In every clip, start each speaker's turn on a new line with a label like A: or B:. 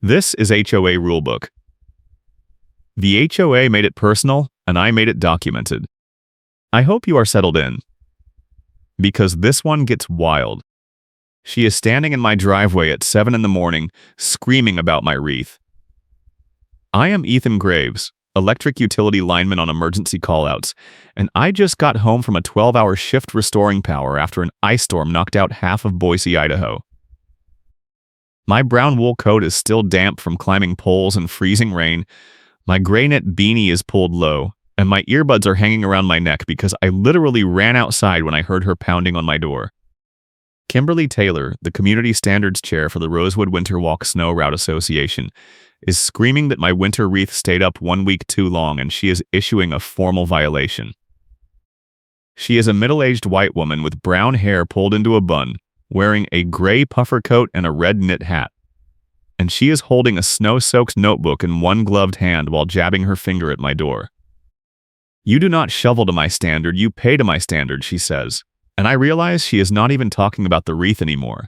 A: This is HOA Rulebook. The HOA made it personal, and I made it documented. I hope you are settled in, because this one gets wild. She is standing in my driveway at 7 in the morning, screaming about my wreath. I am Ethan Graves, electric utility lineman on emergency callouts, and I just got home from a 12-hour shift restoring power after an ice storm knocked out half of Boise, Idaho. My brown wool coat is still damp from climbing poles and freezing rain. My gray knit beanie is pulled low, and my earbuds are hanging around my neck because I literally ran outside when I heard her pounding on my door. Kimberly Taylor, the Community Standards Chair for the Rosewood Winter Walk Snow Route Association, is screaming that my winter wreath stayed up 1 week too long and she is issuing a formal violation. She is a middle-aged white woman with brown hair pulled into a bun, wearing a gray puffer coat and a red knit hat. And she is holding a snow-soaked notebook in one gloved hand while jabbing her finger at my door. "You do not shovel to my standard, you pay to my standard," she says. And I realize she is not even talking about the wreath anymore.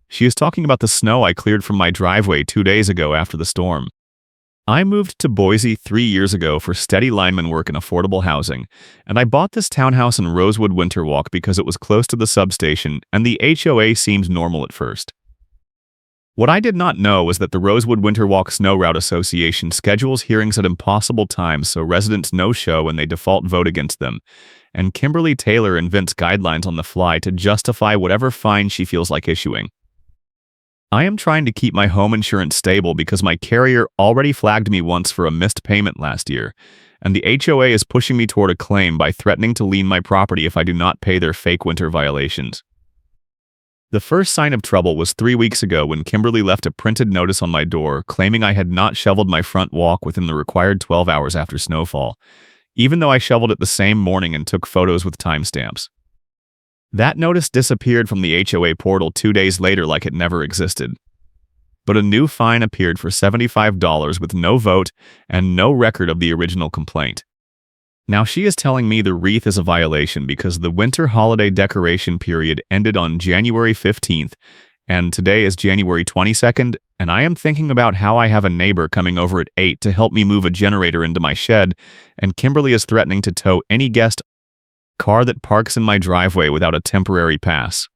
A: She is talking about the snow I cleared from my driveway 2 days ago after the storm. I moved to Boise 3 years ago for steady lineman work and affordable housing, and I bought this townhouse in Rosewood Winter Walk because it was close to the substation and the HOA seemed normal at first. What I did not know was that the Rosewood Winter Walk Snow Route Association schedules hearings at impossible times so residents no-show and they default vote against them, and Kimberly Taylor invents guidelines on the fly to justify whatever fine she feels like issuing. I am trying to keep my home insurance stable because my carrier already flagged me once for a missed payment last year, and the HOA is pushing me toward a claim by threatening to lien my property if I do not pay their fake winter violations. The first sign of trouble was 3 weeks ago when Kimberly left a printed notice on my door claiming I had not shoveled my front walk within the required 12 hours after snowfall, even though I shoveled it the same morning and took photos with timestamps. That notice disappeared from the HOA portal 2 days later like it never existed. But a new fine appeared for $75 with no vote and no record of the original complaint. Now she is telling me the wreath is a violation because the winter holiday decoration period ended on January 15th, and today is January 22nd, and I am thinking about how I have a neighbor coming over at 8 to help me move a generator into my shed, and Kimberly is threatening to tow any guest car that parks in my driveway without a temporary pass.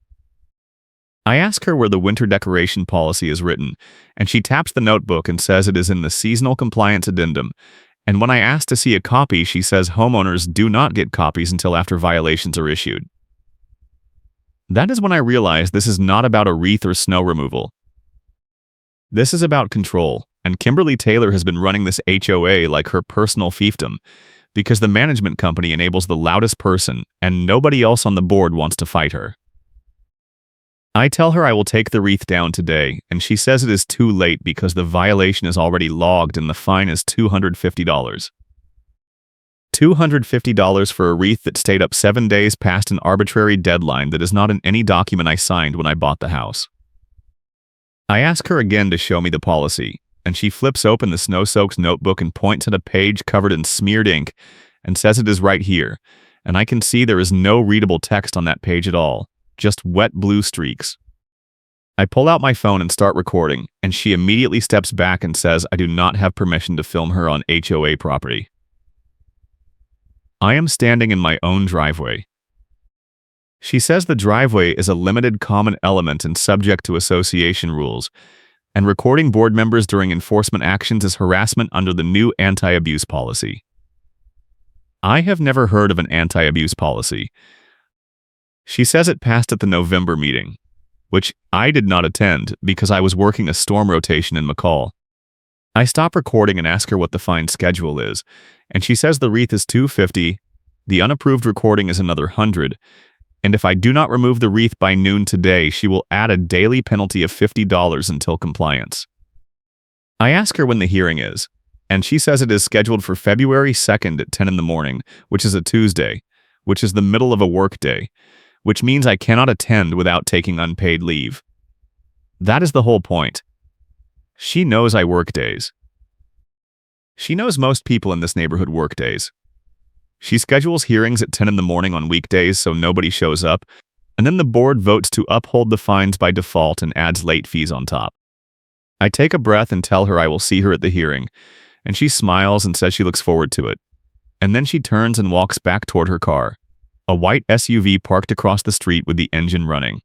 A: I ask her where the winter decoration policy is written, and she taps the notebook and says it is in the seasonal compliance addendum, and when I ask to see a copy, she says homeowners do not get copies until after violations are issued. That is when I realize this is not about a wreath or snow removal. This is about control, and Kimberly Taylor has been running this HOA like her personal fiefdom, because the management company enables the loudest person, and nobody else on the board wants to fight her. I tell her I will take the wreath down today, and she says it is too late because the violation is already logged and the fine is $250. $250 for a wreath that stayed up 7 days past an arbitrary deadline that is not in any document I signed when I bought the house. I ask her again to show me the policy, and she flips open the snow-soaked notebook and points at a page covered in smeared ink and says it is right here, and I can see there is no readable text on that page at all, just wet blue streaks. I pull out my phone and start recording, and she immediately steps back and says I do not have permission to film her on HOA property. I am standing in my own driveway. She says the driveway is a limited common element and subject to association rules, and recording board members during enforcement actions is harassment under the new anti-abuse policy. I have never heard of an anti-abuse policy. She says it passed at the November meeting, which I did not attend because I was working a storm rotation in McCall. I stop recording and ask her what the fine schedule is, and she says the wreath is $250, the unapproved recording is another $100, and if I do not remove the wreath by noon today, she will add a daily penalty of $50 until compliance. I ask her when the hearing is, and she says it is scheduled for February 2nd at 10 in the morning, which is a Tuesday, which is the middle of a work day, which means I cannot attend without taking unpaid leave. That is the whole point. She knows I work days. She knows most people in this neighborhood work days. She schedules hearings at 10 in the morning on weekdays so nobody shows up, and then the board votes to uphold the fines by default and adds late fees on top. I take a breath and tell her I will see her at the hearing, and she smiles and says she looks forward to it. And then she turns and walks back toward her car, a white SUV parked across the street with the engine running.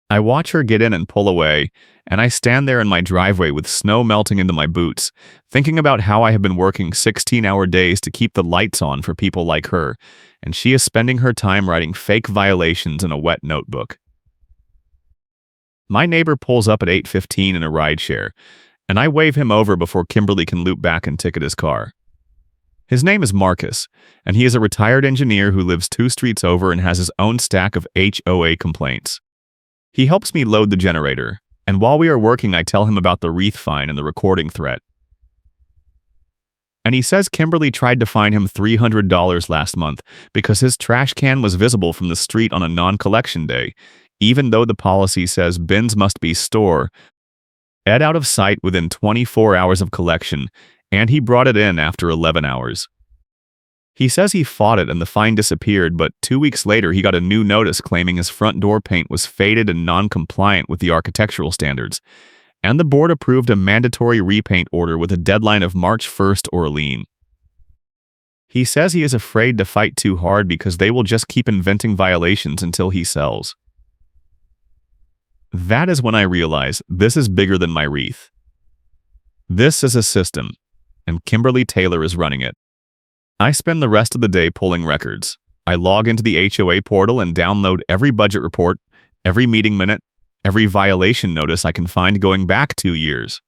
A: I watch her get in and pull away, and I stand there in my driveway with snow melting into my boots, thinking about how I have been working 16-hour days to keep the lights on for people like her, and she is spending her time writing fake violations in a wet notebook. My neighbor pulls up at 8:15 in a rideshare, and I wave him over before Kimberly can loop back and ticket his car. His name is Marcus, and he is a retired engineer who lives 2 streets over and has his own stack of HOA complaints. He helps me load the generator, and while we are working I tell him about the wreath fine and the recording threat. And he says Kimberly tried to fine him $300 last month because his trash can was visible from the street on a non-collection day, even though the policy says bins must be stored out of sight within 24 hours of collection, and he brought it in after 11 hours. He says he fought it and the fine disappeared, but 2 weeks later he got a new notice claiming his front door paint was faded and non-compliant with the architectural standards, and the board approved a mandatory repaint order with a deadline of March 1st or a lien. He says he is afraid to fight too hard because they will just keep inventing violations until he sells. That is when I realize this is bigger than my wreath. This is a system, and Kimberly Taylor is running it. I spend the rest of the day pulling records. I log into the HOA portal and download every budget report, every meeting minute, every violation notice I can find going back 2 years.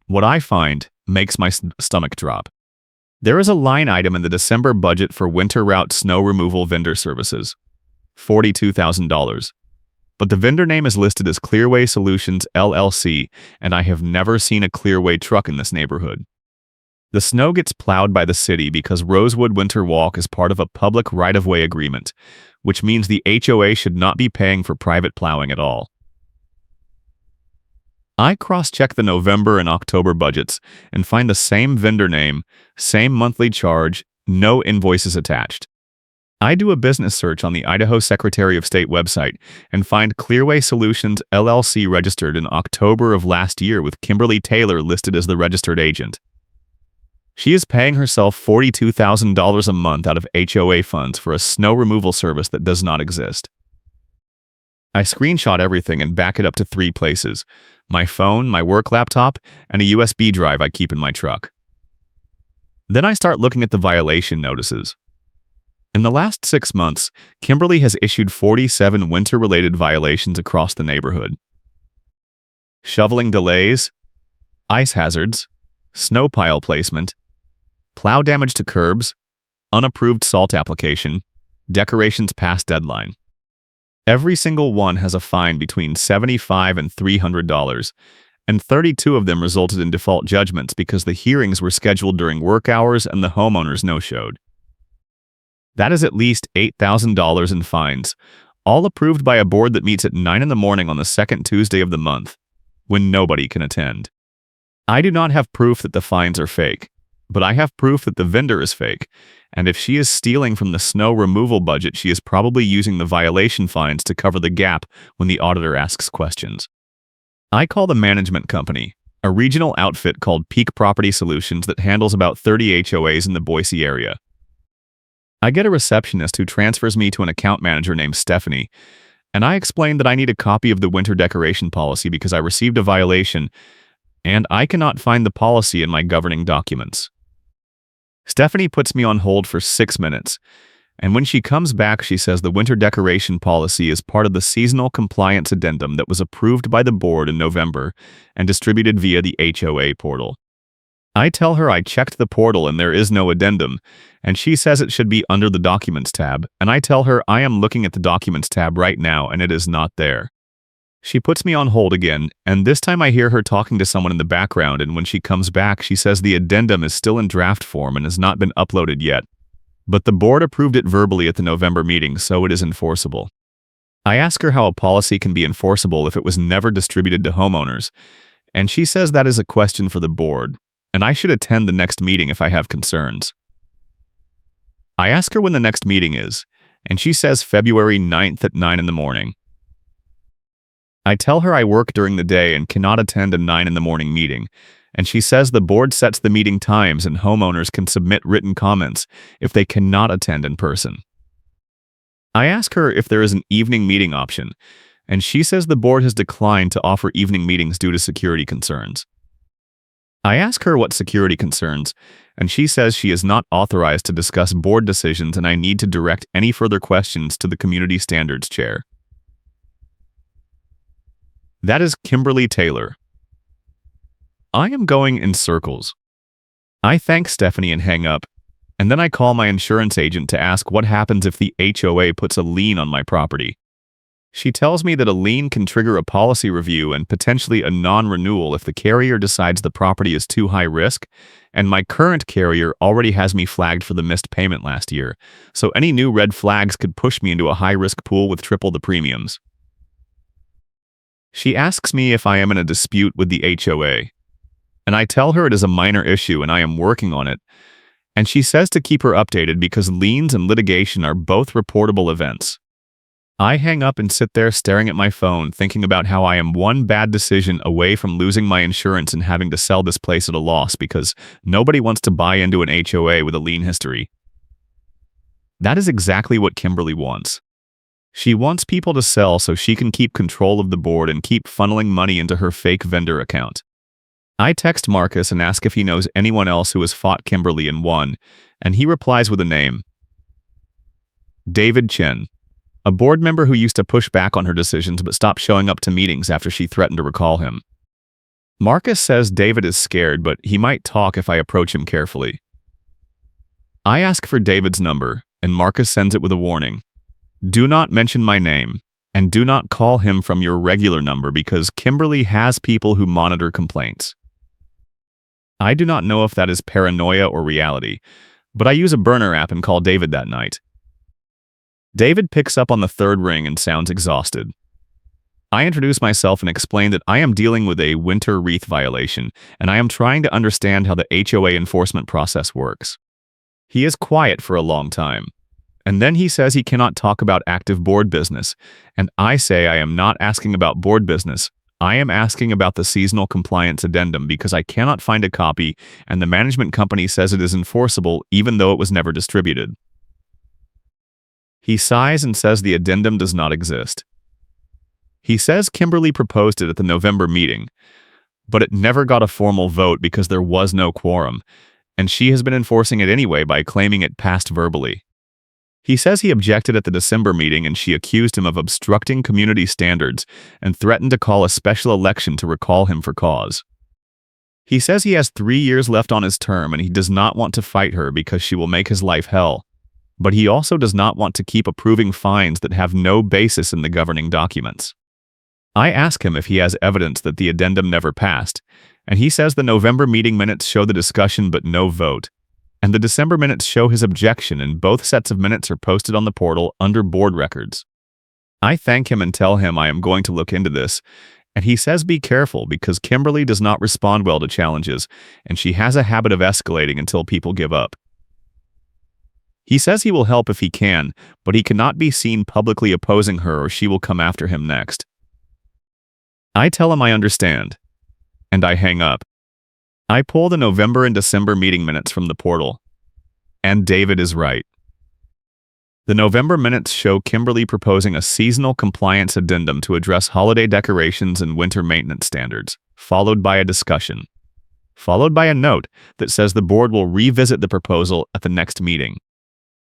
A: What I find makes my stomach drop. There is a line item in the December budget for winter route snow removal vendor services, $42,000. But the vendor name is listed as Clearway Solutions LLC, and I have never seen a Clearway truck in this neighborhood. The snow gets plowed by the city because Rosewood Winter Walk is part of a public right-of-way agreement, which means the HOA should not be paying for private plowing at all. I cross-check the November and October budgets and find the same vendor name, same monthly charge, no invoices attached. I do a business search on the Idaho Secretary of State website and find Clearway Solutions LLC registered in October of last year with Kimberly Taylor listed as the registered agent. She is paying herself $42,000 a month out of HOA funds for a snow removal service that does not exist. I screenshot everything and back it up to 3 places: my phone, my work laptop, and a USB drive I keep in my truck. Then I start looking at the violation notices. In the last 6 months, Kimberly has issued 47 winter-related violations across the neighborhood. Shoveling delays, ice hazards, snow pile placement, plow damage to curbs, unapproved salt application, decorations past deadline. Every single one has a fine between $75 and $300, and 32 of them resulted in default judgments because the hearings were scheduled during work hours and the homeowners no-showed. That is at least $8,000 in fines, all approved by a board that meets at 9 in the morning on the second Tuesday of the month, when nobody can attend. I do not have proof that the fines are fake, but I have proof that the vendor is fake, and if she is stealing from the snow removal budget, she is probably using the violation fines to cover the gap when the auditor asks questions. I call the management company, a regional outfit called Peak Property Solutions that handles about 30 HOAs in the Boise area. I get a receptionist who transfers me to an account manager named Stephanie, and I explain that I need a copy of the winter decoration policy because I received a violation and I cannot find the policy in my governing documents. Stephanie puts me on hold for 6 minutes, and when she comes back, she says the winter decoration policy is part of the seasonal compliance addendum that was approved by the board in November and distributed via the HOA portal. I tell her I checked the portal and there is no addendum, and she says it should be under the Documents tab, and I tell her I am looking at the Documents tab right now and it is not there. She puts me on hold again, and this time I hear her talking to someone in the background, and when she comes back, she says the addendum is still in draft form and has not been uploaded yet. But the board approved it verbally at the November meeting, so it is enforceable. I ask her how a policy can be enforceable if it was never distributed to homeowners, and she says that is a question for the board, and I should attend the next meeting if I have concerns. I ask her when the next meeting is, and she says February 9th at 9 in the morning. I tell her I work during the day and cannot attend a 9 in the morning meeting, and she says the board sets the meeting times and homeowners can submit written comments if they cannot attend in person. I ask her if there is an evening meeting option, and she says the board has declined to offer evening meetings due to security concerns. I ask her what security concerns, and she says she is not authorized to discuss board decisions and I need to direct any further questions to the Community Standards Chair. That is Kimberly Taylor. I am going in circles. I thank Stephanie and hang up, and then I call my insurance agent to ask what happens if the HOA puts a lien on my property. She tells me that a lien can trigger a policy review and potentially a non-renewal if the carrier decides the property is too high risk, and my current carrier already has me flagged for the missed payment last year, so any new red flags could push me into a high-risk pool with triple the premiums. She asks me if I am in a dispute with the HOA, and I tell her it is a minor issue and I am working on it, and she says to keep her updated because liens and litigation are both reportable events. I hang up and sit there staring at my phone, thinking about how I am one bad decision away from losing my insurance and having to sell this place at a loss because nobody wants to buy into an HOA with a lien history. That is exactly what Kimberly wants. She wants people to sell so she can keep control of the board and keep funneling money into her fake vendor account. I text Marcus and ask if he knows anyone else who has fought Kimberly and won, and he replies with a name. David Chen, a board member who used to push back on her decisions but stopped showing up to meetings after she threatened to recall him. Marcus says David is scared, but he might talk if I approach him carefully. I ask for David's number, and Marcus sends it with a warning. Do not mention my name, and do not call him from your regular number because Kimberly has people who monitor complaints. I do not know if that is paranoia or reality, but I use a burner app and call David that night. David picks up on the third ring and sounds exhausted. I introduce myself and explain that I am dealing with a winter wreath violation, and I am trying to understand how the HOA enforcement process works. He is quiet for a long time. And then he says he cannot talk about active board business, and I say I am not asking about board business. I am asking about the seasonal compliance addendum because I cannot find a copy, and the management company says it is enforceable even though it was never distributed. He sighs and says the addendum does not exist. He says Kimberly proposed it at the November meeting, but it never got a formal vote because there was no quorum, and she has been enforcing it anyway by claiming it passed verbally. He says he objected at the December meeting and she accused him of obstructing community standards and threatened to call a special election to recall him for cause. He says he has 3 years left on his term and he does not want to fight her because she will make his life hell, but he also does not want to keep approving fines that have no basis in the governing documents. I ask him if he has evidence that the addendum never passed, and he says the November meeting minutes show the discussion but no vote, and the December minutes show his objection, and both sets of minutes are posted on the portal under board records. I thank him and tell him I am going to look into this, and he says be careful because Kimberly does not respond well to challenges, and she has a habit of escalating until people give up. He says he will help if he can, but he cannot be seen publicly opposing her or she will come after him next. I tell him I understand, and I hang up. I pull the November and December meeting minutes from the portal, and David is right. The November minutes show Kimberly proposing a seasonal compliance addendum to address holiday decorations and winter maintenance standards, followed by a discussion, followed by a note that says the board will revisit the proposal at the next meeting.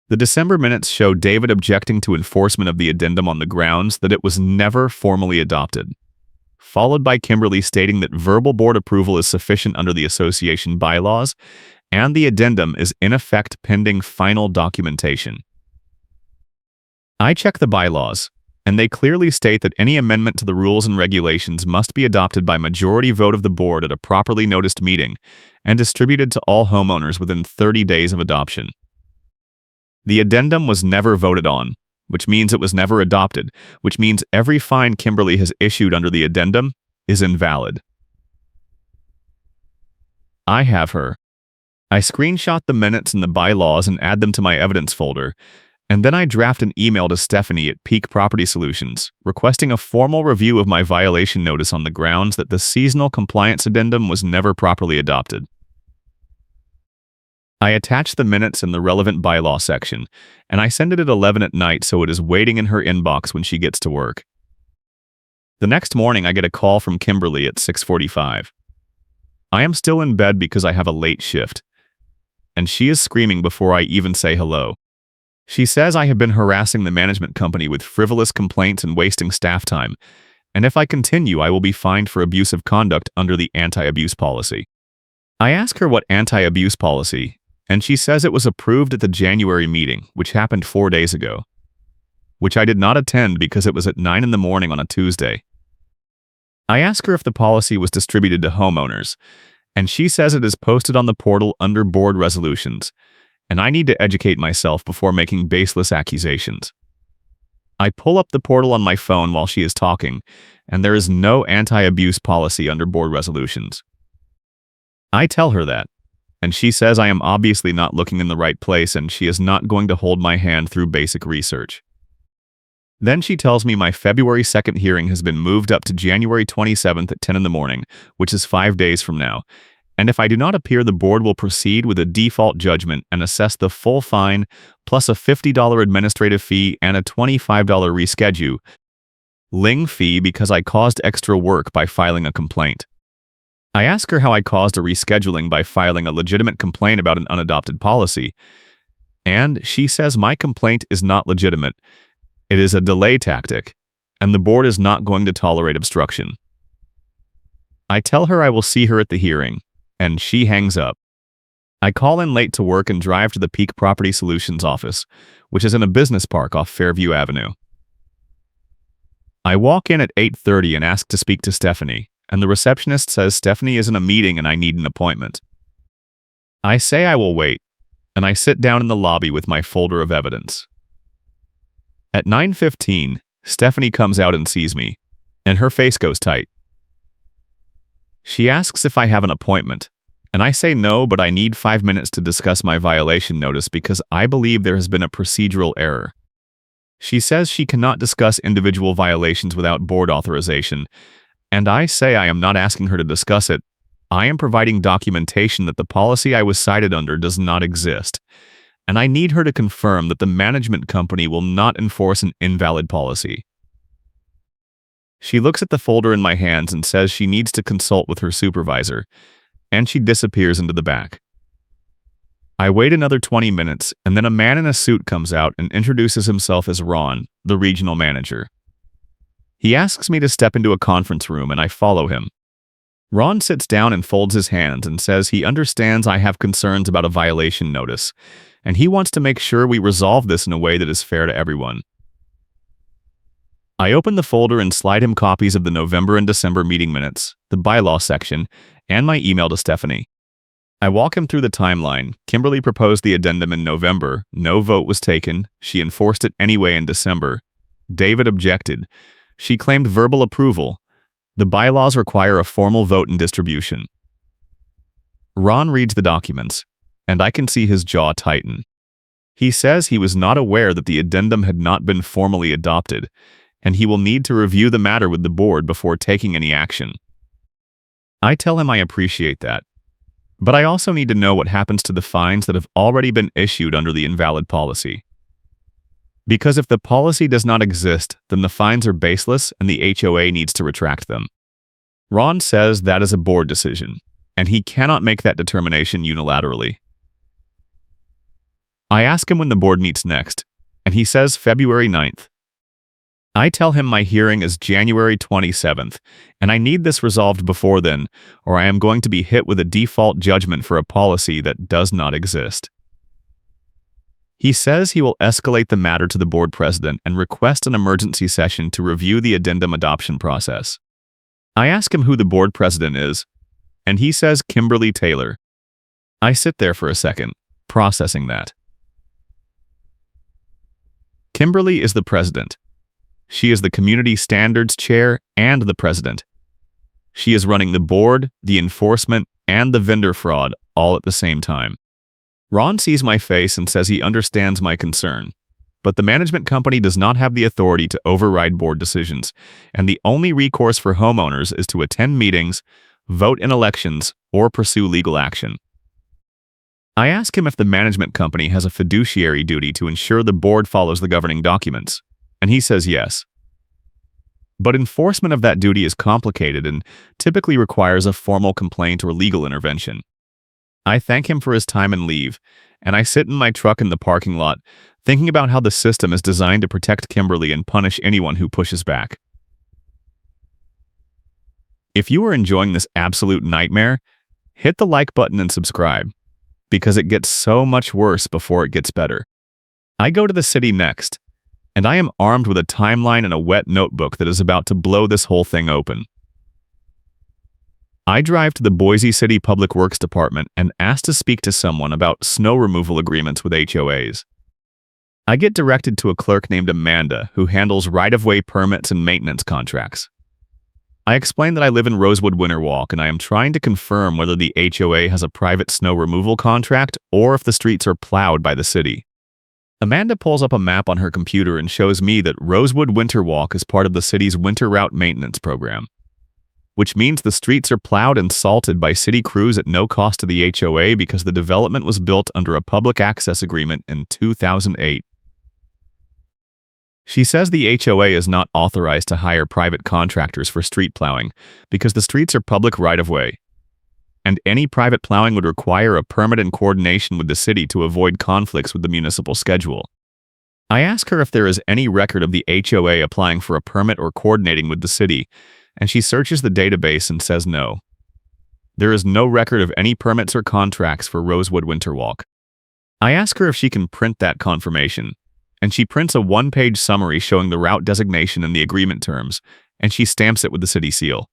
A: The December minutes show David objecting to enforcement of the addendum on the grounds that it was never formally adopted, followed by Kimberly stating that verbal board approval is sufficient under the association bylaws, and the addendum is in effect pending final documentation. I check the bylaws, and they clearly state that any amendment to the rules and regulations must be adopted by majority vote of the board at a properly noticed meeting and distributed to all homeowners within 30 days of adoption. The addendum was never voted on, which means it was never adopted, which means every fine Kimberly has issued under the addendum is invalid. I have her. I screenshot the minutes and the bylaws and add them to my evidence folder, And then I draft an email to Stephanie at Peak Property Solutions, requesting a formal review of my violation notice on the grounds that the seasonal compliance addendum was never properly adopted. I attach the minutes in the relevant bylaw section, and I send it at 11 at night so it is waiting in her inbox when she gets to work. The next morning, I get a call from Kimberly at 6:45. I am still in bed because I have a late shift, and she is screaming before I even say hello. She says I have been harassing the management company with frivolous complaints and wasting staff time, and if I continue, I will be fined for abusive conduct under the anti-abuse policy. I ask her what anti-abuse policy, and she says it was approved at the January meeting, which happened 4 days ago, which I did not attend because it was at 9 in the morning on a Tuesday. I ask her if the policy was distributed to homeowners, and she says it is posted on the portal under board resolutions, and I need to educate myself before making baseless accusations. I pull up the portal on my phone while she is talking, and there is no anti-abuse policy under board resolutions. I tell her that, and she says I am obviously not looking in the right place and she is not going to hold my hand through basic research. Then she tells me my February 2nd hearing has been moved up to January 27th at 10 in the morning, which is 5 days from now, and if I do not appear, the board will proceed with a default judgment and assess the full fine, plus a $50 administrative fee and a $25 rescheduling fee because I caused extra work by filing a complaint. I ask her how I caused a rescheduling by filing a legitimate complaint about an unadopted policy, and she says my complaint is not legitimate. It is a delay tactic, and the board is not going to tolerate obstruction. I tell her I will see her at the hearing, and she hangs up. I call in late to work and drive to the Peak Property Solutions office, which is in a business park off Fairview Avenue. I walk in at 8:30 and ask to speak to Stephanie, and the receptionist says Stephanie is in a meeting and I need an appointment. I say I will wait, and I sit down in the lobby with my folder of evidence. At 9:15, Stephanie comes out and sees me, and her face goes tight. She asks if I have an appointment, and I say no, but I need 5 minutes to discuss my violation notice because I believe there has been a procedural error. She says she cannot discuss individual violations without board authorization, and I say I am not asking her to discuss it. I am providing documentation that the policy I was cited under does not exist, and I need her to confirm that the management company will not enforce an invalid policy. She looks at the folder in my hands and says she needs to consult with her supervisor, and she disappears into the back. I wait another 20 minutes, and then a man in a suit comes out and introduces himself as Ron, the regional manager. He asks me to step into a conference room, and I follow him. Ron sits down and folds his hands and says he understands I have concerns about a violation notice, and he wants to make sure we resolve this in a way that is fair to everyone. I open the folder and slide him copies of the November and December meeting minutes, the bylaw section, and my email to Stephanie. I walk him through the timeline. Kimberly proposed the addendum in November. No vote was taken. She enforced it anyway in December. David objected. She claimed verbal approval. The bylaws require a formal vote and distribution. Ron reads the documents, and I can see his jaw tighten. He says he was not aware that the addendum had not been formally adopted, and he will need to review the matter with the board before taking any action. I tell him I appreciate that, but I also need to know what happens to the fines that have already been issued under the invalid policy. Because if the policy does not exist, then the fines are baseless and the HOA needs to retract them. Ron says that is a board decision, and he cannot make that determination unilaterally. I ask him when the board meets next, and he says February 9th. I tell him my hearing is January 27th, and I need this resolved before then, or I am going to be hit with a default judgment for a policy that does not exist. He says he will escalate the matter to the board president and request an emergency session to review the addendum adoption process. I ask him who the board president is, and he says Kimberly Taylor. I sit there for a second, processing that. Kimberly is the president. She is the community standards chair and the president. She is running the board, the enforcement, and the vendor fraud all at the same time. Ron sees my face and says he understands my concern, but the management company does not have the authority to override board decisions, and the only recourse for homeowners is to attend meetings, vote in elections, or pursue legal action. I ask him if the management company has a fiduciary duty to ensure the board follows the governing documents, and he says yes. But enforcement of that duty is complicated and typically requires a formal complaint or legal intervention. I thank him for his time and leave, and I sit in my truck in the parking lot, thinking about how the system is designed to protect Kimberly and punish anyone who pushes back. If you are enjoying this absolute nightmare, hit the like button and subscribe, because it gets so much worse before it gets better. I go to the city next, and I am armed with a timeline and a wet notebook that is about to blow this whole thing open. I drive to the Boise City Public Works Department and ask to speak to someone about snow removal agreements with HOAs. I get directed to a clerk named Amanda who handles right-of-way permits and maintenance contracts. I explain that I live in Rosewood Winterwalk and I am trying to confirm whether the HOA has a private snow removal contract or if the streets are plowed by the city. Amanda pulls up a map on her computer and shows me that Rosewood Winterwalk is part of the city's winter route maintenance program, which means the streets are plowed and salted by city crews at no cost to the HOA because the development was built under a public access agreement in 2008. She says the HOA is not authorized to hire private contractors for street plowing because the streets are public right-of-way, and any private plowing would require a permit in coordination with the city to avoid conflicts with the municipal schedule. I ask her if there is any record of the HOA applying for a permit or coordinating with the city, and she searches the database and says no. There is no record of any permits or contracts for Rosewood Winterwalk. I ask her if she can print that confirmation, and she prints a one-page summary showing the route designation and the agreement terms, and she stamps it with the city seal.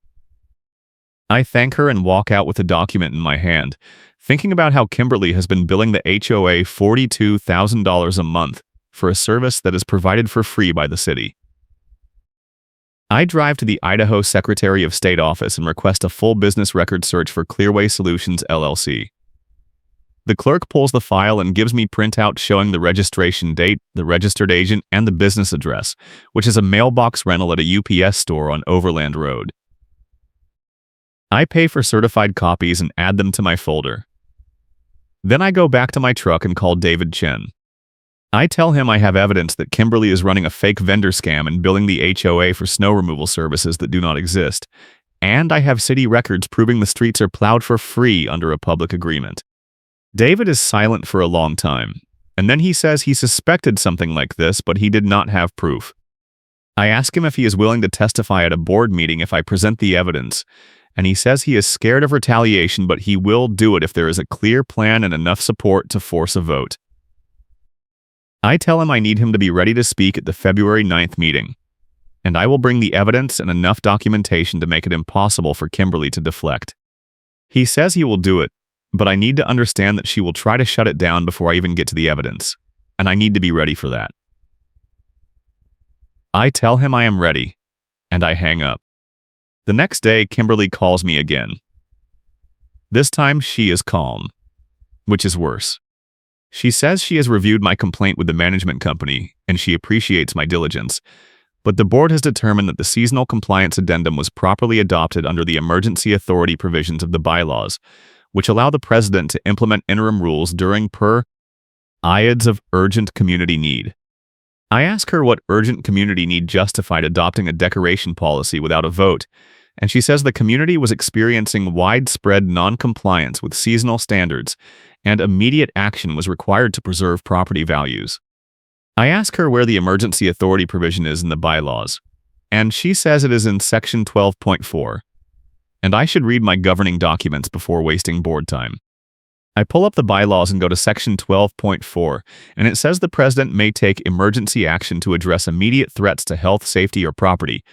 A: I thank her and walk out with the document in my hand, thinking about how Kimberly has been billing the HOA $42,000 a month for a service that is provided for free by the city. I drive to the Idaho Secretary of State office and request a full business record search for Clearway Solutions, LLC. The clerk pulls the file and gives me printouts showing the registration date, the registered agent, and the business address, which is a mailbox rental at a UPS store on Overland Road. I pay for certified copies and add them to my folder. Then I go back to my truck and call David Chen. I tell him I have evidence that Kimberly is running a fake vendor scam and billing the HOA for snow removal services that do not exist, and I have city records proving the streets are plowed for free under a public agreement. David is silent for a long time, and then he says he suspected something like this, but he did not have proof. I ask him if he is willing to testify at a board meeting if I present the evidence, and he says he is scared of retaliation, but he will do it if there is a clear plan and enough support to force a vote. I tell him I need him to be ready to speak at the February 9th meeting, and I will bring the evidence and enough documentation to make it impossible for Kimberly to deflect. He says he will do it, but I need to understand that she will try to shut it down before I even get to the evidence, and I need to be ready for that. I tell him I am ready, and I hang up. The next day, Kimberly calls me again. This time, she is calm, which is worse. She says she has reviewed my complaint with the management company, and she appreciates my diligence, but the board has determined that the seasonal compliance addendum was properly adopted under the emergency authority provisions of the bylaws, which allow the president to implement interim rules during periods of urgent community need. I ask her what urgent community need justified adopting a decoration policy without a vote, and she says the community was experiencing widespread non-compliance with seasonal standards, and immediate action was required to preserve property values. I ask her where the emergency authority provision is in the bylaws, and she says it is in Section 12.4, and I should read my governing documents before wasting board time. I pull up the bylaws and go to Section 12.4, and it says the president may take emergency action to address immediate threats to health, safety, or property,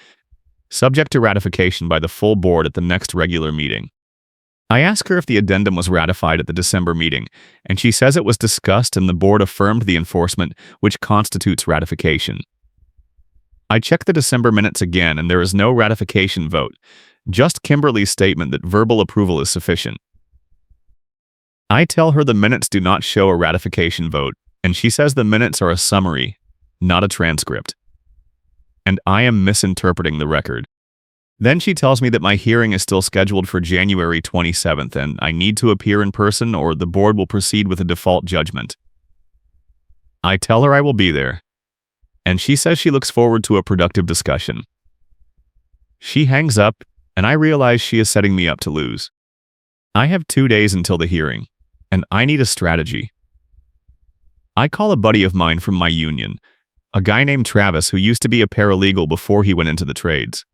A: subject to ratification by the full board at the next regular meeting. I ask her if the addendum was ratified at the December meeting, and she says it was discussed and the board affirmed the enforcement, which constitutes ratification. I check the December minutes again, and there is no ratification vote, just Kimberly's statement that verbal approval is sufficient. I tell her the minutes do not show a ratification vote, and she says the minutes are a summary, not a transcript. And I am misinterpreting the record. Then she tells me that my hearing is still scheduled for January 27th and I need to appear in person or the board will proceed with a default judgment. I tell her I will be there, and she says she looks forward to a productive discussion. She hangs up, and I realize she is setting me up to lose. I have 2 days until the hearing, and I need a strategy. I call a buddy of mine from my union, a guy named Travis who used to be a paralegal before he went into the trades.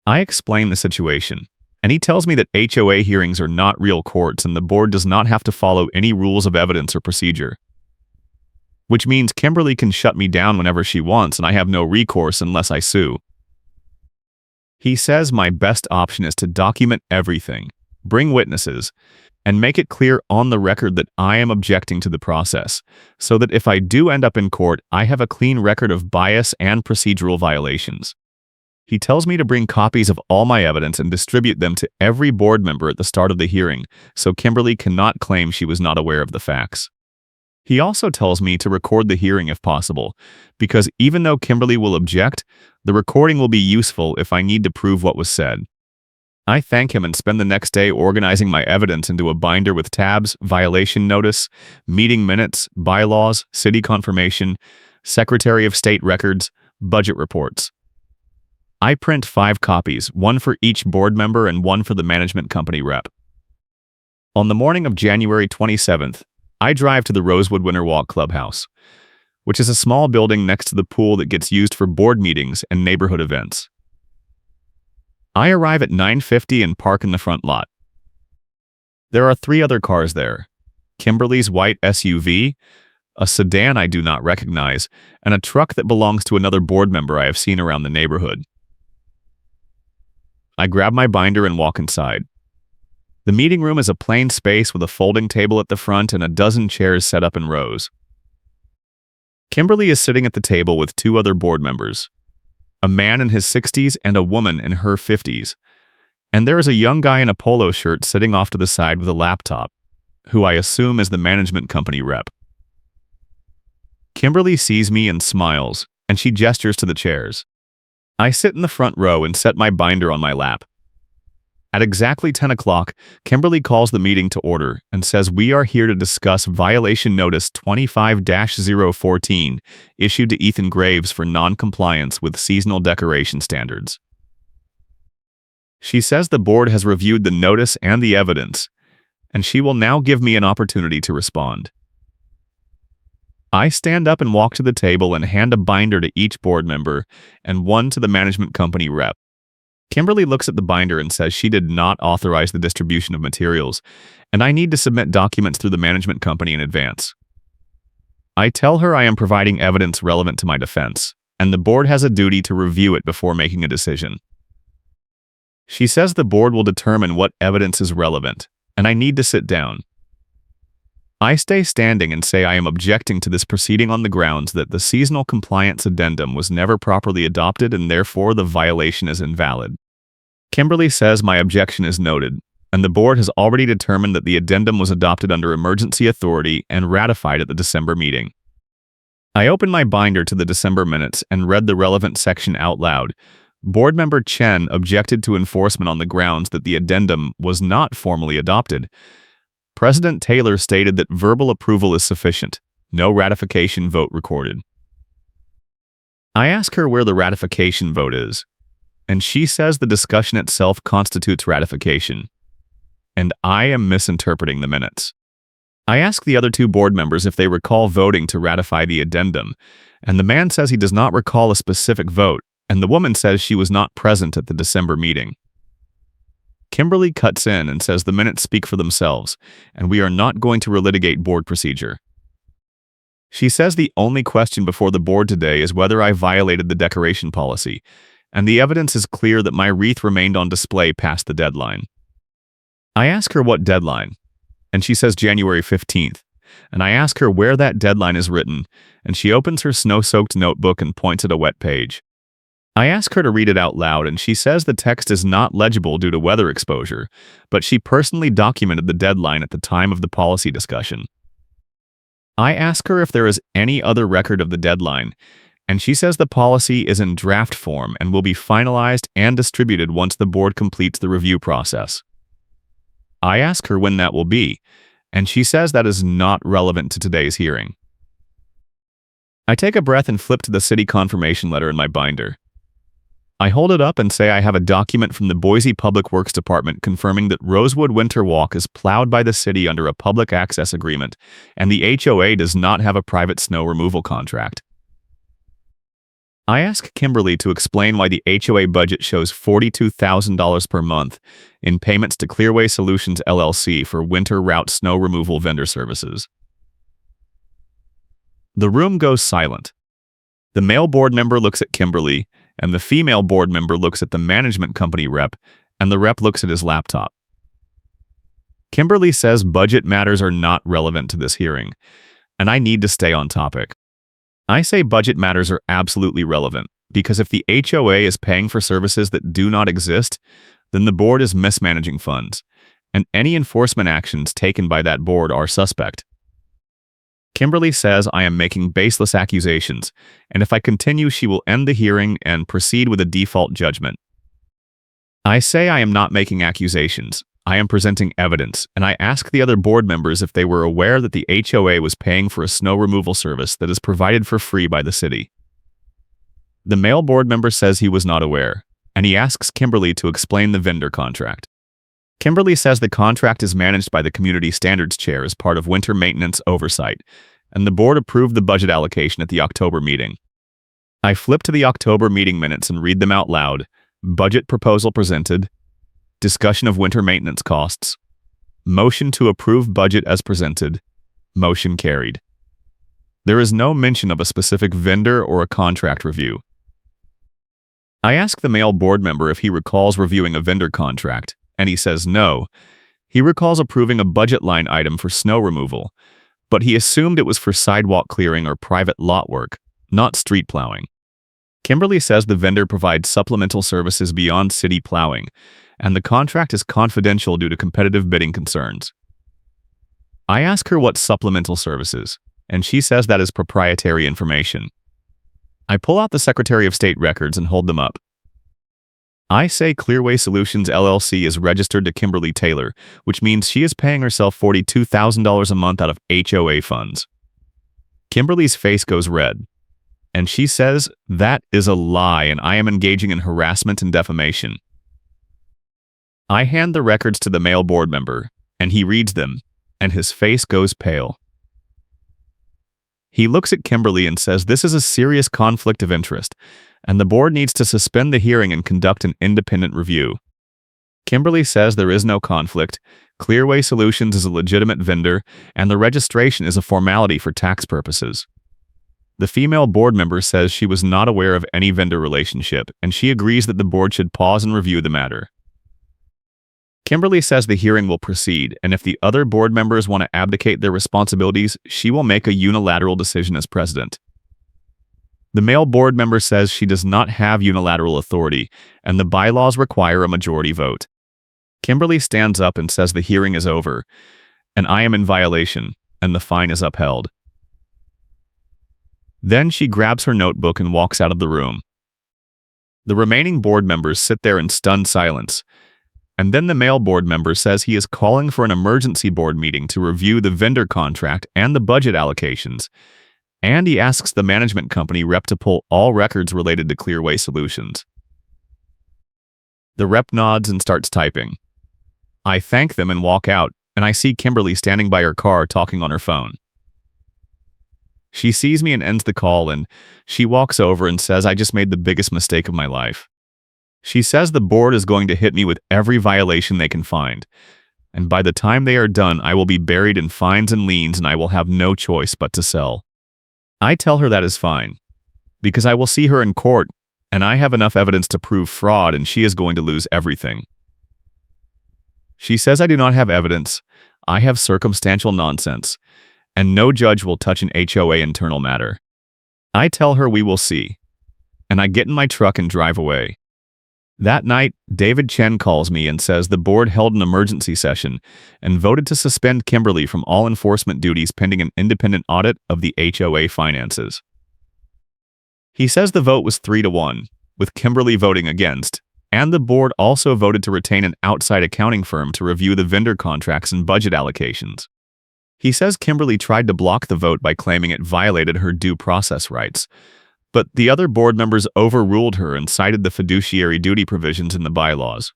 A: I explain the situation, and he tells me that HOA hearings are not real courts and the board does not have to follow any rules of evidence or procedure. Which means Kimberly can shut me down whenever she wants and I have no recourse unless I sue. He says my best option is to document everything, bring witnesses, and make it clear on the record that I am objecting to the process, so that if I do end up in court, I have a clean record of bias and procedural violations. He tells me to bring copies of all my evidence and distribute them to every board member at the start of the hearing, so Kimberly cannot claim she was not aware of the facts. He also tells me to record the hearing if possible, because even though Kimberly will object, the recording will be useful if I need to prove what was said. I thank him and spend the next day organizing my evidence into a binder with tabs, violation notice, meeting minutes, bylaws, city confirmation, Secretary of State records, budget reports. I print 5 copies, one for each board member and one for the management company rep. On the morning of January 27th, I drive to the Rosewood Winter Walk Clubhouse, which is a small building next to the pool that gets used for board meetings and neighborhood events. I arrive at 9:50 and park in the front lot. There are 3 other cars there: Kimberly's white SUV, a sedan I do not recognize, and a truck that belongs to another board member I have seen around the neighborhood. I grab my binder and walk inside. The meeting room is a plain space with a folding table at the front and a dozen chairs set up in rows. Kimberly is sitting at the table with 2 other board members, a man in his 60s and a woman in her 50s, and there is a young guy in a polo shirt sitting off to the side with a laptop, who I assume is the management company rep. Kimberly sees me and smiles, and she gestures to the chairs. I sit in the front row and set my binder on my lap. At exactly 10 o'clock, Kimberly calls the meeting to order and says we are here to discuss Violation Notice 25-014 issued to Ethan Graves for non-compliance with seasonal decoration standards. She says the board has reviewed the notice and the evidence, and she will now give me an opportunity to respond. I stand up and walk to the table and hand a binder to each board member and one to the management company rep. Kimberly looks at the binder and says she did not authorize the distribution of materials, and I need to submit documents through the management company in advance. I tell her I am providing evidence relevant to my defense, and the board has a duty to review it before making a decision. She says the board will determine what evidence is relevant, and I need to sit down. I stay standing and say I am objecting to this proceeding on the grounds that the seasonal compliance addendum was never properly adopted and therefore the violation is invalid. Kimberly says my objection is noted, and the board has already determined that the addendum was adopted under emergency authority and ratified at the December meeting. I opened my binder to the December minutes and read the relevant section out loud. Board member Chen objected to enforcement on the grounds that the addendum was not formally adopted. President Taylor stated that verbal approval is sufficient, no ratification vote recorded. I ask her where the ratification vote is, and she says the discussion itself constitutes ratification, and I am misinterpreting the minutes. I ask the other 2 board members if they recall voting to ratify the addendum, and the man says he does not recall a specific vote, and the woman says she was not present at the December meeting. Kimberly cuts in and says the minutes speak for themselves, and we are not going to relitigate board procedure. She says the only question before the board today is whether I violated the decoration policy, and the evidence is clear that my wreath remained on display past the deadline. I ask her what deadline, and she says January 15th, and I ask her where that deadline is written, and she opens her snow-soaked notebook and points at a wet page. I ask her to read it out loud, and she says the text is not legible due to weather exposure, but she personally documented the deadline at the time of the policy discussion. I ask her if there is any other record of the deadline, and she says the policy is in draft form and will be finalized and distributed once the board completes the review process. I ask her when that will be, and she says that is not relevant to today's hearing. I take a breath and flip to the city confirmation letter in my binder. I hold it up and say I have a document from the Boise Public Works Department confirming that Rosewood Winter Walk is plowed by the city under a public access agreement, and the HOA does not have a private snow removal contract. I ask Kimberly to explain why the HOA budget shows $42,000 per month in payments to Clearway Solutions LLC for winter route snow removal vendor services. The room goes silent. The male board member looks at Kimberly, and the female board member looks at the management company rep, and the rep looks at his laptop. Kimberly says budget matters are not relevant to this hearing, and I need to stay on topic. I say budget matters are absolutely relevant, because if the HOA is paying for services that do not exist, then the board is mismanaging funds, and any enforcement actions taken by that board are suspect. Kimberly says I am making baseless accusations, and if I continue, she will end the hearing and proceed with a default judgment. I say I am not making accusations. I am presenting evidence, and I ask the other board members if they were aware that the HOA was paying for a snow removal service that is provided for free by the city. The male board member says he was not aware, and he asks Kimberly to explain the vendor contract. Kimberly says the contract is managed by the Community Standards Chair as part of winter maintenance oversight, and the board approved the budget allocation at the October meeting. I flip to the October meeting minutes and read them out loud. Budget proposal presented. Discussion of winter maintenance costs. Motion to approve budget as presented. Motion carried. There is no mention of a specific vendor or a contract review. I ask the male board member if he recalls reviewing a vendor contract, and he says no. He recalls approving a budget line item for snow removal, but he assumed it was for sidewalk clearing or private lot work, not street plowing. Kimberly says the vendor provides supplemental services beyond city plowing, and the contract is confidential due to competitive bidding concerns. I ask her what supplemental services, and she says that is proprietary information. I pull out the Secretary of State records and hold them up. I say Clearway Solutions LLC is registered to Kimberly Taylor, which means she is paying herself $42,000 a month out of HOA funds. Kimberly's face goes red, and she says that is a lie and I am engaging in harassment and defamation. I hand the records to the male board member, and he reads them, and his face goes pale. He looks at Kimberly and says this is a serious conflict of interest, and the board needs to suspend the hearing and conduct an independent review. Kimberly says there is no conflict, Clearway Solutions is a legitimate vendor, and the registration is a formality for tax purposes. The female board member says she was not aware of any vendor relationship, and she agrees that the board should pause and review the matter. Kimberly says the hearing will proceed, and if the other board members want to abdicate their responsibilities, she will make a unilateral decision as president. The male board member says she does not have unilateral authority, and the bylaws require a majority vote. Kimberly stands up and says the hearing is over, and I am in violation, and the fine is upheld. Then she grabs her notebook and walks out of the room. The remaining board members sit there in stunned silence, and then the male board member says he is calling for an emergency board meeting to review the vendor contract and the budget allocations, and he asks the management company rep to pull all records related to Clearway Solutions. The rep nods and starts typing. I thank them and walk out, and I see Kimberly standing by her car talking on her phone. She sees me and ends the call, and she walks over and says I just made the biggest mistake of my life. She says the board is going to hit me with every violation they can find, and by the time they are done, I will be buried in fines and liens and I will have no choice but to sell. I tell her that is fine, because I will see her in court, and I have enough evidence to prove fraud and she is going to lose everything. She says I do not have evidence, I have circumstantial nonsense, and no judge will touch an HOA internal matter. I tell her we will see, and I get in my truck and drive away. That night, David Chen calls me and says the board held an emergency session and voted to suspend Kimberly from all enforcement duties pending an independent audit of the HOA finances. He says the vote was 3-1, with Kimberly voting against, and the board also voted to retain an outside accounting firm to review the vendor contracts and budget allocations. He says Kimberly tried to block the vote by claiming it violated her due process rights, but the other board members overruled her and cited the fiduciary duty provisions in the bylaws.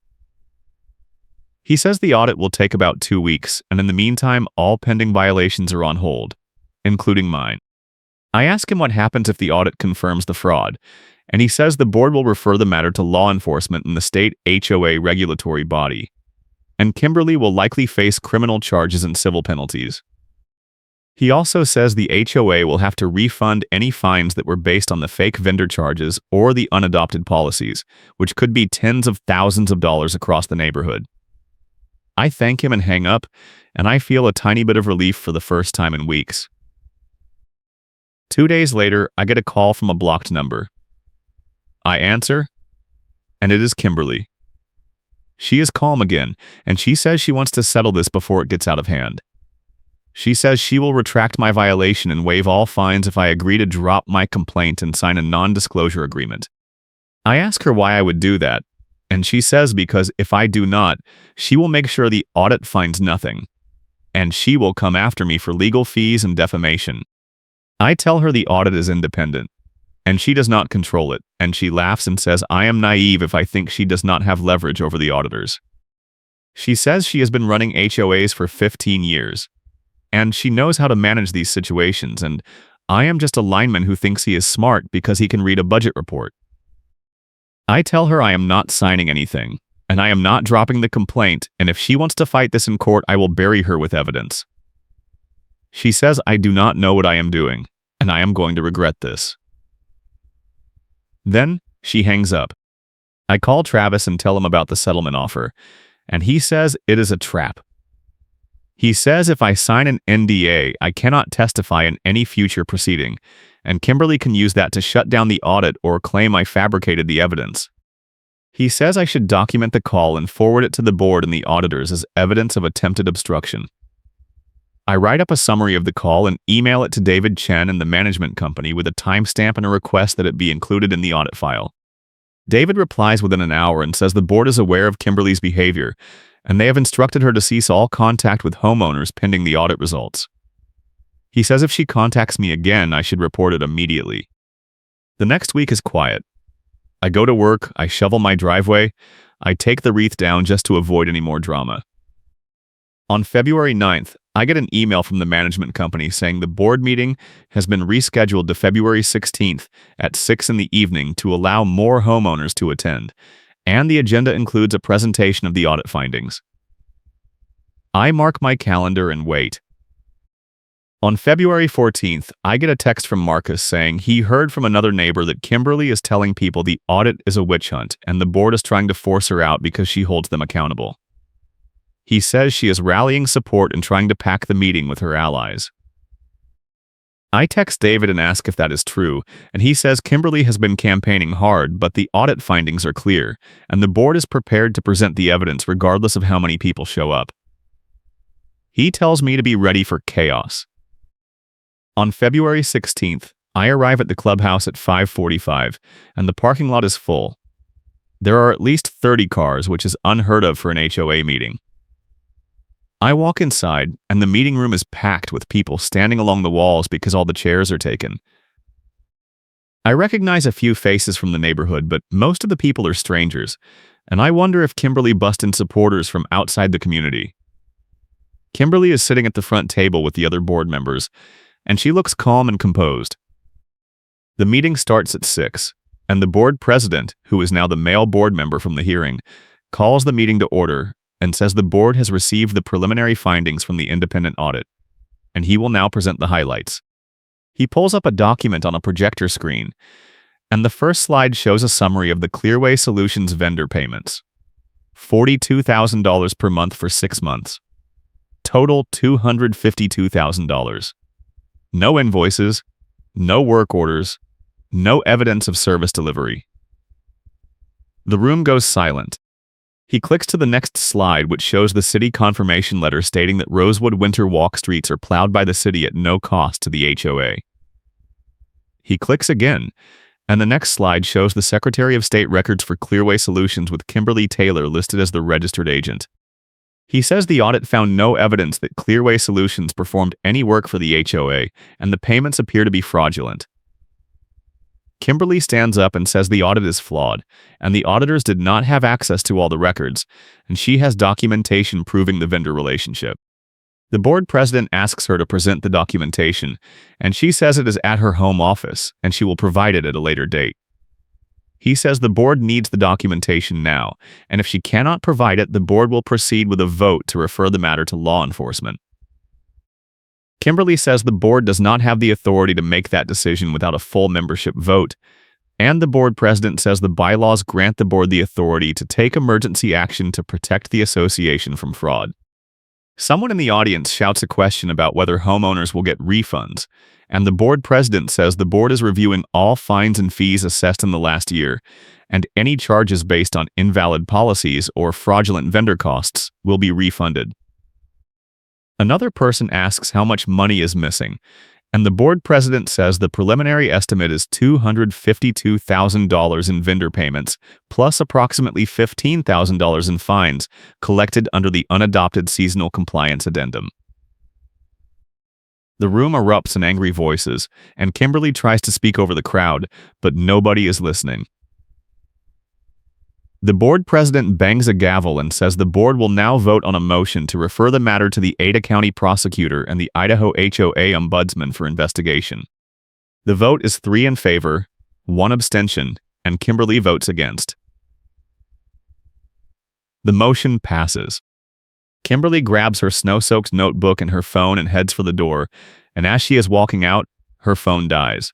A: He says the audit will take about 2 weeks, and in the meantime, all pending violations are on hold, including mine. I ask him what happens if the audit confirms the fraud, and he says the board will refer the matter to law enforcement in the state HOA regulatory body, and Kimberly will likely face criminal charges and civil penalties. He also says the HOA will have to refund any fines that were based on the fake vendor charges or the unadopted policies, which could be tens of thousands of dollars across the neighborhood. I thank him and hang up, and I feel a tiny bit of relief for the first time in weeks. 2 days later, I get a call from a blocked number. I answer, and it is Kimberly. She is calm again, and she says she wants to settle this before it gets out of hand. She says she will retract my violation and waive all fines if I agree to drop my complaint and sign a non-disclosure agreement. I ask her why I would do that, and she says because if I do not, she will make sure the audit finds nothing, and she will come after me for legal fees and defamation. I tell her the audit is independent, and she does not control it, and she laughs and says I am naive if I think she does not have leverage over the auditors. She says she has been running HOAs for 15 years, and she knows how to manage these situations, and I am just a lineman who thinks he is smart because he can read a budget report. I tell her I am not signing anything, and I am not dropping the complaint, and if she wants to fight this in court, I will bury her with evidence. She says I do not know what I am doing, and I am going to regret this. Then, she hangs up. I call Travis and tell him about the settlement offer, and he says it is a trap. He says if I sign an NDA, I cannot testify in any future proceeding, and Kimberly can use that to shut down the audit or claim I fabricated the evidence. He says I should document the call and forward it to the board and the auditors as evidence of attempted obstruction. I write up a summary of the call and email it to David Chen and the management company with a timestamp and a request that it be included in the audit file. David replies within an hour and says the board is aware of Kimberly's behavior, and they have instructed her to cease all contact with homeowners pending the audit results. He says if she contacts me again, I should report it immediately. The next week is quiet. I go to work, I shovel my driveway, I take the wreath down just to avoid any more drama. On February 9th, I get an email from the management company saying the board meeting has been rescheduled to February 16th at 6 in the evening to allow more homeowners to attend, and the agenda includes a presentation of the audit findings. I mark my calendar and wait. On February 14th, I get a text from Marcus saying he heard from another neighbor that Kimberly is telling people the audit is a witch hunt and the board is trying to force her out because she holds them accountable. He says she is rallying support and trying to pack the meeting with her allies. I text David and ask if that is true, and he says Kimberly has been campaigning hard, but the audit findings are clear, and the board is prepared to present the evidence regardless of how many people show up. He tells me to be ready for chaos. On February 16th, I arrive at the clubhouse at 5:45, and the parking lot is full. There are at least 30 cars, which is unheard of for an HOA meeting. I walk inside, and the meeting room is packed with people standing along the walls because all the chairs are taken. I recognize a few faces from the neighborhood, but most of the people are strangers, and I wonder if Kimberly bussed in supporters from outside the community. Kimberly is sitting at the front table with the other board members, and she looks calm and composed. The meeting starts at 6, and the board president, who is now the male board member from the hearing, calls the meeting to order and says the board has received the preliminary findings from the independent audit, and he will now present the highlights. He pulls up a document on a projector screen, and the first slide shows a summary of the Clearway Solutions vendor payments. $42,000 per month for 6 months. Total $252,000. No invoices, no work orders, no evidence of service delivery. The room goes silent. He clicks to the next slide, which shows the city confirmation letter stating that Rosewood Winter Walk streets are plowed by the city at no cost to the HOA. He clicks again, and the next slide shows the Secretary of State records for Clearway Solutions with Kimberly Taylor listed as the registered agent. He says the audit found no evidence that Clearway Solutions performed any work for the HOA, and the payments appear to be fraudulent. Kimberly stands up and says the audit is flawed, and the auditors did not have access to all the records, and she has documentation proving the vendor relationship. The board president asks her to present the documentation, and she says it is at her home office, and she will provide it at a later date. He says the board needs the documentation now, and if she cannot provide it, the board will proceed with a vote to refer the matter to law enforcement. Kimberly says the board does not have the authority to make that decision without a full membership vote, and the board president says the bylaws grant the board the authority to take emergency action to protect the association from fraud. Someone in the audience shouts a question about whether homeowners will get refunds, and the board president says the board is reviewing all fines and fees assessed in the last year, and any charges based on invalid policies or fraudulent vendor costs will be refunded. Another person asks how much money is missing, and the board president says the preliminary estimate is $252,000 in vendor payments, plus approximately $15,000 in fines collected under the unadopted seasonal compliance addendum. The room erupts in angry voices, and Kimberly tries to speak over the crowd, but nobody is listening. The board president bangs a gavel and says the board will now vote on a motion to refer the matter to the Ada County prosecutor and the Idaho HOA ombudsman for investigation. The vote is 3 in favor, 1 abstention, and Kimberly votes against. The motion passes. Kimberly grabs her snow-soaked notebook and her phone and heads for the door, and as she is walking out, her phone dies.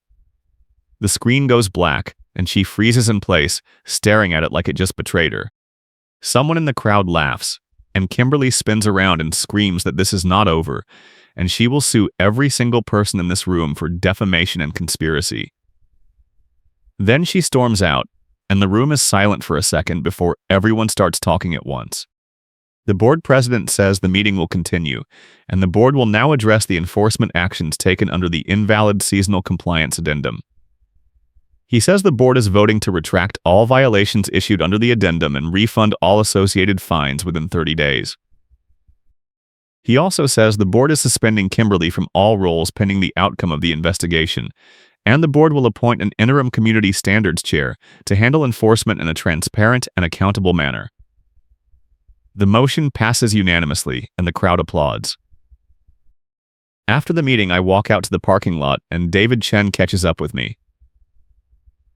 A: The screen goes black, and she freezes in place, staring at it like it just betrayed her. Someone in the crowd laughs, and Kimberly spins around and screams that this is not over, and she will sue every single person in this room for defamation and conspiracy. Then she storms out, and the room is silent for a second before everyone starts talking at once. The board president says the meeting will continue, and the board will now address the enforcement actions taken under the invalid seasonal compliance addendum. He says the board is voting to retract all violations issued under the addendum and refund all associated fines within 30 days. He also says the board is suspending Kimberly from all roles pending the outcome of the investigation, and the board will appoint an interim community standards chair to handle enforcement in a transparent and accountable manner. The motion passes unanimously, and the crowd applauds. After the meeting, I walk out to the parking lot, and David Chen catches up with me.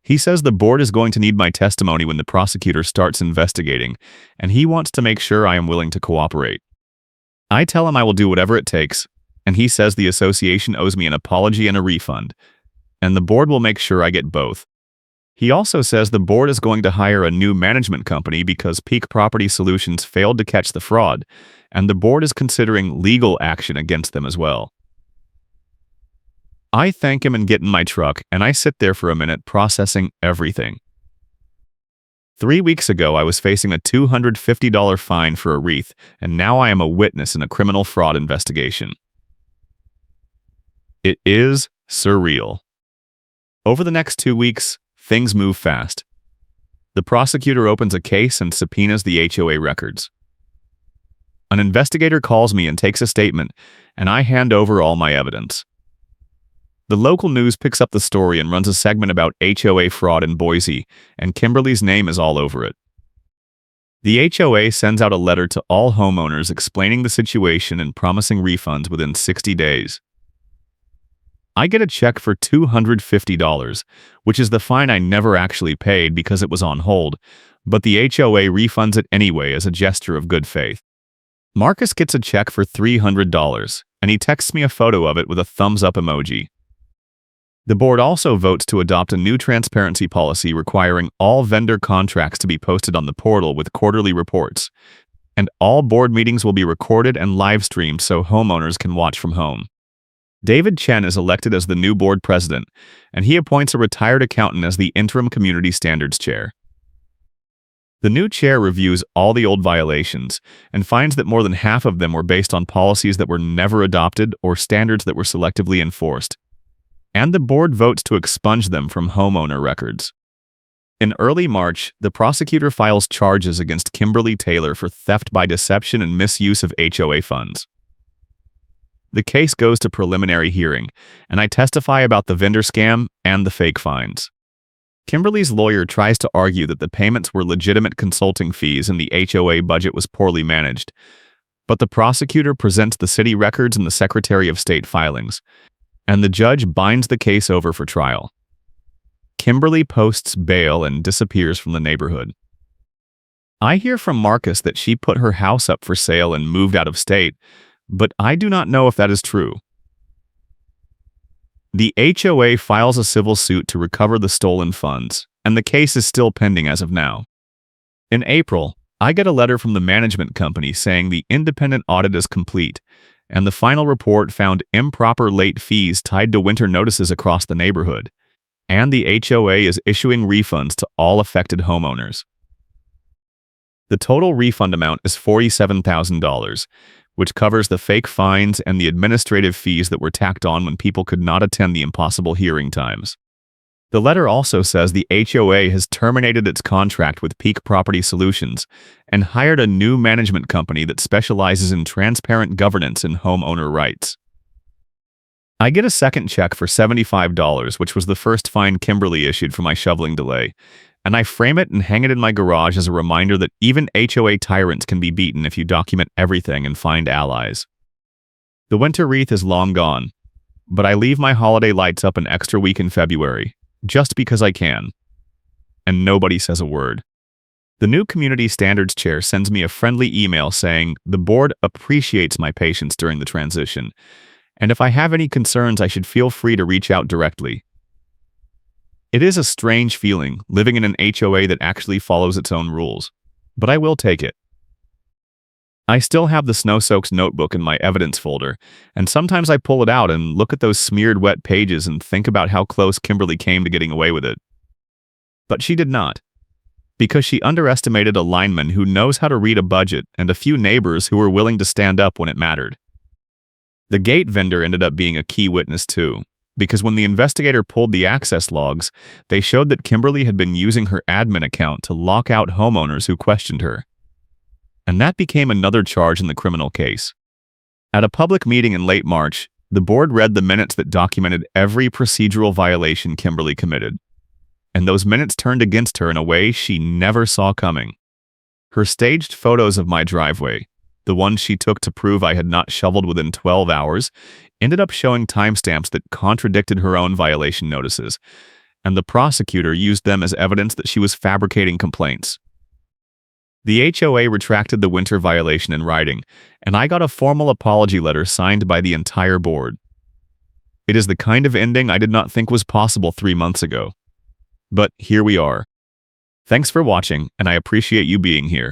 A: He says the board is going to need my testimony when the prosecutor starts investigating, and he wants to make sure I am willing to cooperate. I tell him I will do whatever it takes, and he says the association owes me an apology and a refund, and the board will make sure I get both. He also says the board is going to hire a new management company because Peak Property Solutions failed to catch the fraud, and the board is considering legal action against them as well. I thank him and get in my truck, and I sit there for a minute processing everything. 3 weeks ago, I was facing a $250 fine for a wreath, and now I am a witness in a criminal fraud investigation. It is surreal. Over the next 2 weeks, things move fast. The prosecutor opens a case and subpoenas the HOA records. An investigator calls me and takes a statement, and I hand over all my evidence. The local news picks up the story and runs a segment about HOA fraud in Boise, and Kimberly's name is all over it. The HOA sends out a letter to all homeowners explaining the situation and promising refunds within 60 days. I get a check for $250, which is the fine I never actually paid because it was on hold, but the HOA refunds it anyway as a gesture of good faith. Marcus gets a check for $300, and he texts me a photo of it with a thumbs-up emoji. The board also votes to adopt a new transparency policy requiring all vendor contracts to be posted on the portal with quarterly reports, and all board meetings will be recorded and live-streamed so homeowners can watch from home. David Chen is elected as the new board president, and he appoints a retired accountant as the interim community standards chair. The new chair reviews all the old violations and finds that more than half of them were based on policies that were never adopted or standards that were selectively enforced. And the board votes to expunge them from homeowner records. In early March, the prosecutor files charges against Kimberly Taylor for theft by deception and misuse of HOA funds. The case goes to preliminary hearing, and I testify about the vendor scam and the fake fines. Kimberly's lawyer tries to argue that the payments were legitimate consulting fees and the HOA budget was poorly managed, but the prosecutor presents the city records and the Secretary of State filings, and the judge binds the case over for trial. Kimberly posts bail and disappears from the neighborhood. I hear from Marcus that she put her house up for sale and moved out of state, but I do not know if that is true. The HOA files a civil suit to recover the stolen funds, and the case is still pending as of now. In April, I get a letter from the management company saying the independent audit is complete, and the final report found improper late fees tied to winter notices across the neighborhood, and the HOA is issuing refunds to all affected homeowners. The total refund amount is $47,000, which covers the fake fines and the administrative fees that were tacked on when people could not attend the impossible hearing times. The letter also says the HOA has terminated its contract with Peak Property Solutions and hired a new management company that specializes in transparent governance and homeowner rights. I get a second check for $75, which was the first fine Kimberly issued for my shoveling delay, and I frame it and hang it in my garage as a reminder that even HOA tyrants can be beaten if you document everything and find allies. The winter wreath is long gone, but I leave my holiday lights up an extra week in February, just because I can. And nobody says a word. The new Community Standards Chair sends me a friendly email saying the board appreciates my patience during the transition, and if I have any concerns, I should feel free to reach out directly. It is a strange feeling, living in an HOA that actually follows its own rules, but I will take it. I still have the snow-soaked notebook in my evidence folder, and sometimes I pull it out and look at those smeared wet pages and think about how close Kimberly came to getting away with it. But she did not, because she underestimated a lineman who knows how to read a budget and a few neighbors who were willing to stand up when it mattered. The gate vendor ended up being a key witness too, because when the investigator pulled the access logs, they showed that Kimberly had been using her admin account to lock out homeowners who questioned her. And that became another charge in the criminal case. At a public meeting in late March, the board read the minutes that documented every procedural violation Kimberly committed. And those minutes turned against her in a way she never saw coming. Her staged photos of my driveway, the ones she took to prove I had not shoveled within 12 hours, ended up showing timestamps that contradicted her own violation notices, and the prosecutor used them as evidence that she was fabricating complaints. The HOA retracted the winter violation in writing, and I got a formal apology letter signed by the entire board. It is the kind of ending I did not think was possible 3 months ago. But here we are. Thanks for watching, and I appreciate you being here.